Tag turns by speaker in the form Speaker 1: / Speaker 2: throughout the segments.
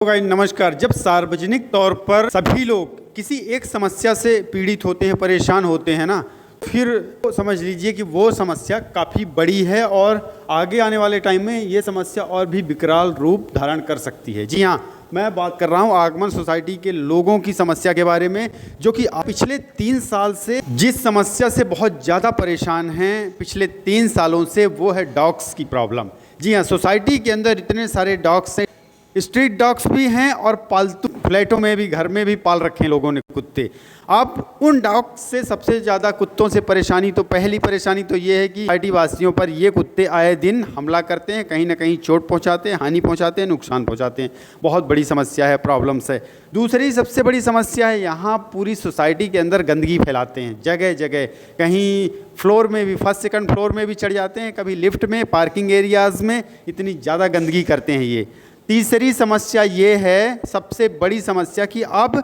Speaker 1: Guys नमस्कार। जब सार्वजनिक तौर पर सभी लोग किसी एक समस्या से पीड़ित होते हैं, परेशान होते हैं ना, फिर तो समझ लीजिए कि वो समस्या काफ़ी बड़ी है और आगे आने वाले टाइम में ये समस्या और भी विकराल रूप धारण कर सकती है। जी हाँ, मैं बात कर रहा हूँ आगमन सोसाइटी के लोगों की समस्या के बारे में, जो कि पिछले 3 साल से जिस समस्या से बहुत ज़्यादा परेशान हैं पिछले 3 सालों से, वो है डॉग्स की प्रॉब्लम। जी हाँ, सोसाइटी के अंदर इतने सारे डॉग्स हैं, स्ट्रीट डॉग्स भी हैं और पालतू फ्लैटों में भी, घर में भी पाल रखे हैं लोगों ने कुत्ते। अब उन डॉग्स से सबसे ज़्यादा कुत्तों से परेशानी, तो पहली परेशानी तो ये है कि सोसाइटी वासियों पर ये कुत्ते आए दिन हमला करते हैं, कहीं ना कहीं चोट पहुंचाते हैं, हानि पहुंचाते हैं, नुकसान पहुंचाते हैं। बहुत बड़ी समस्या है, प्रॉब्लम्स है। दूसरी सबसे बड़ी समस्या है, यहाँ पूरी सोसाइटी के अंदर गंदगी फैलाते हैं, जगह जगह, कहीं फ्लोर में भी, फर्स्ट सेकंड फ्लोर में भी चढ़ जाते हैं, कभी लिफ्ट में, पार्किंग एरियाज़ में इतनी ज़्यादा गंदगी करते हैं ये। तीसरी समस्या ये है, सबसे बड़ी समस्या, कि अब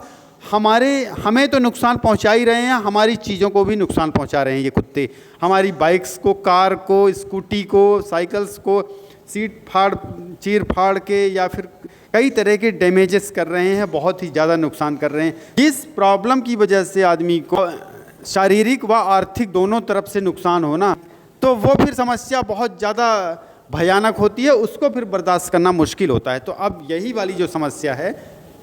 Speaker 1: हमें तो नुकसान पहुंचा ही रहे हैं, हमारी चीज़ों को भी नुकसान पहुंचा रहे हैं ये कुत्ते। हमारी बाइक्स को, कार को, स्कूटी को, साइकिल्स को सीट चीर फाड़ के या फिर कई तरह के डैमेजेस कर रहे हैं, बहुत ही ज़्यादा नुकसान कर रहे हैं। इस प्रॉब्लम की वजह से आदमी को शारीरिक व आर्थिक दोनों तरफ से नुकसान होना, तो वो फिर समस्या बहुत ज़्यादा भयानक होती है, उसको फिर बर्दाश्त करना मुश्किल होता है। तो अब यही वाली जो समस्या है,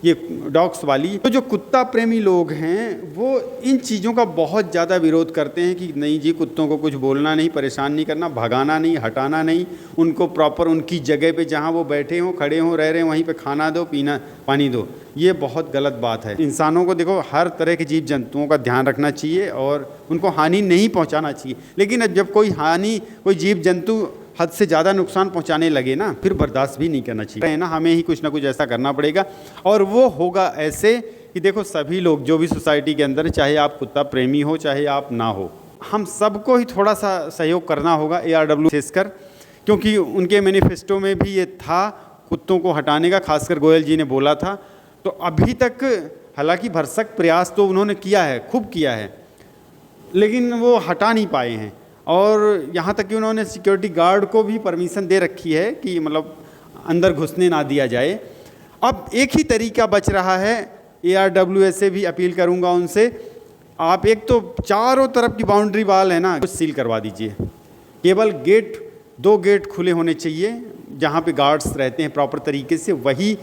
Speaker 1: ये डॉग्स वाली, तो जो कुत्ता प्रेमी लोग हैं वो इन चीज़ों का बहुत ज़्यादा विरोध करते हैं कि नहीं जी, कुत्तों को कुछ बोलना नहीं, परेशान नहीं करना, भगाना नहीं, हटाना नहीं, उनको प्रॉपर उनकी जगह पे जहाँ वो बैठे हों, खड़े हों, रह रहे हैं, वहीं पे खाना दो, पीना, पानी दो। ये बहुत गलत बात है। इंसानों को देखो, हर तरह के जीव जंतुओं का ध्यान रखना चाहिए और उनको हानि नहीं पहुँचाना चाहिए, लेकिन जब कोई जीव जंतु हद से ज़्यादा नुकसान पहुंचाने लगे ना, फिर बर्दाश्त भी नहीं करना चाहिए ना, हमें ही कुछ ना कुछ ऐसा करना पड़ेगा। और वो होगा ऐसे कि देखो, सभी लोग जो भी सोसाइटी के अंदर, चाहे आप कुत्ता प्रेमी हो चाहे आप ना हो, हम सबको ही थोड़ा सा सहयोग करना होगा। ARW विशेषकर, क्योंकि उनके मैनिफेस्टो में भी ये था कुत्तों को हटाने का, खासकर गोयल जी ने बोला था। तो अभी तक हालांकि भरसक प्रयास तो उन्होंने किया है, खूब किया है, लेकिन वो हटा नहीं पाए हैं। और यहाँ तक कि उन्होंने सिक्योरिटी गार्ड को भी परमिशन दे रखी है कि मतलब अंदर घुसने ना दिया जाए। अब एक ही तरीका बच रहा है, ARW से भी अपील करूँगा उनसे, आप एक तो चारों तरफ की बाउंड्री वाल है ना, कुछ सील करवा दीजिए। केवल 2 गेट खुले होने चाहिए जहाँ पे गार्ड्स रहते हैं प्रॉपर तरीके से, वही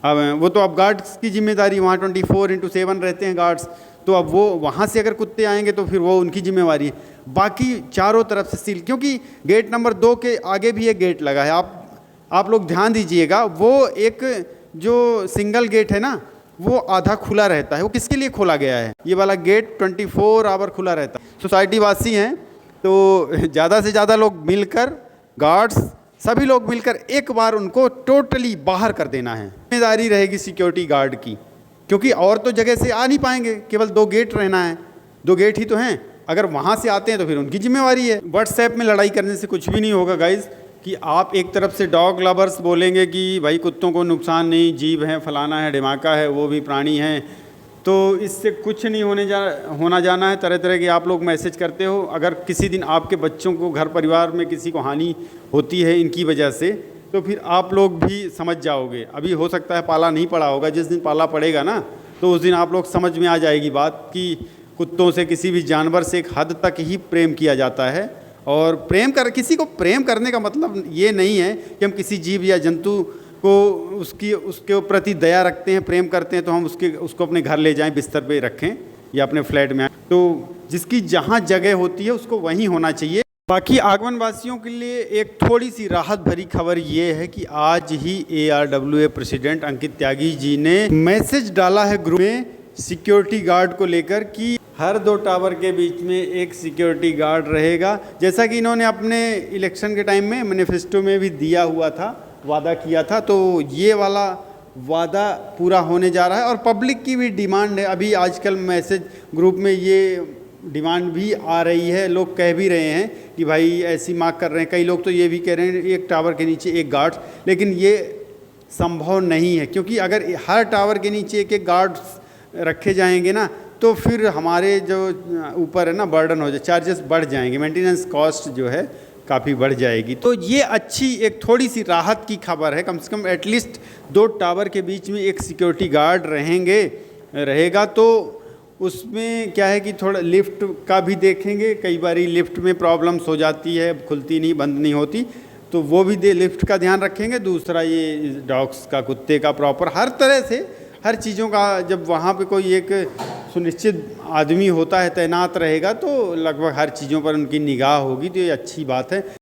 Speaker 1: वो तो अब गार्ड्स की जिम्मेदारी, वहाँ 24/7 रहते हैं गार्ड्स, तो अब वो वहाँ से अगर कुत्ते आएंगे तो फिर वो उनकी जिम्मेवारी है। बाकी चारों तरफ से सील, क्योंकि गेट नंबर 2 के आगे भी एक गेट लगा है, आप लोग ध्यान दीजिएगा, वो एक जो सिंगल गेट है ना, वो आधा खुला रहता है। वो किसके लिए खोला गया है? ये वाला गेट 24 आवर खुला रहता है। सोसाइटी वासी हैं तो ज़्यादा से ज़्यादा लोग मिलकर, गार्ड्स सभी लोग मिलकर एक बार उनको टोटली बाहर कर देना है। जिम्मेदारी रहेगी सिक्योरिटी गार्ड की, क्योंकि और तो जगह से आ नहीं पाएंगे, केवल 2 गेट रहना है, 2 गेट ही तो हैं। अगर वहाँ से आते हैं तो फिर उनकी जिम्मेवारी है। व्हाट्सएप में लड़ाई करने से कुछ भी नहीं होगा गाइज, कि आप एक तरफ से डॉग लवर्स बोलेंगे कि भाई कुत्तों को नुकसान नहीं, जीव है, फलाना है, ढिमाका है, वो भी प्राणी हैं, तो इससे कुछ नहीं होना जाना है। तरह तरह के आप लोग मैसेज करते हो। अगर किसी दिन आपके बच्चों को, घर परिवार में किसी को हानि होती है इनकी वजह से, तो फिर आप लोग भी समझ जाओगे। अभी हो सकता है पाला नहीं पड़ा होगा, जिस दिन पाला पड़ेगा ना, तो उस दिन आप लोग समझ में आ जाएगी बात कि कुत्तों से, किसी भी जानवर से एक हद तक ही प्रेम किया जाता है। और किसी को प्रेम करने का मतलब ये नहीं है कि हम किसी जीव या जंतु को उसके प्रति दया रखते हैं, प्रेम करते हैं तो हम उसको अपने घर ले जाएं, बिस्तर पे रखें या अपने फ्लैट में। तो जिसकी जहाँ जगह होती है उसको वहीं होना चाहिए। बाकी आगमन वासियों के लिए एक थोड़ी सी राहत भरी खबर ये है कि आज ही ARWA प्रेसिडेंट अंकित त्यागी जी ने मैसेज डाला है ग्रुप में सिक्योरिटी गार्ड को लेकर, कि हर 2 टावर के बीच में एक सिक्योरिटी गार्ड रहेगा, जैसा कि इन्होंने अपने इलेक्शन के टाइम में मैनिफेस्टो में भी दिया हुआ था, वादा किया था। तो ये वाला वादा पूरा होने जा रहा है और पब्लिक की भी डिमांड है। अभी आजकल मैसेज ग्रुप में ये डिमांड भी आ रही है, लोग कह भी रहे हैं कि भाई ऐसी मांग कर रहे हैं। कई लोग तो ये भी कह रहे हैं एक टावर के नीचे एक गार्ड, लेकिन ये संभव नहीं है, क्योंकि अगर हर टावर के नीचे एक गार्ड्स रखे जाएंगे ना, तो फिर हमारे जो ऊपर है ना बर्डन हो जाए, चार्जेस बढ़ जाएंगे, मेंटेनेंस कॉस्ट जो है काफ़ी बढ़ जाएगी। तो ये अच्छी एक थोड़ी सी राहत की खबर है, कम से कम एटलीस्ट 2 टावर के बीच में एक सिक्योरिटी गार्ड रहेगा तो उसमें क्या है कि थोड़ा लिफ्ट का भी देखेंगे, कई बारी लिफ्ट में प्रॉब्लम्स हो जाती है, खुलती नहीं, बंद नहीं होती, तो वो भी लिफ्ट का ध्यान रखेंगे। दूसरा ये डॉग्स का, कुत्ते का प्रॉपर हर तरह से हर चीज़ों का, जब वहाँ पे कोई एक सुनिश्चित आदमी होता है, तैनात रहेगा, तो लगभग हर चीज़ों पर उनकी निगाह होगी, तो ये अच्छी बात है।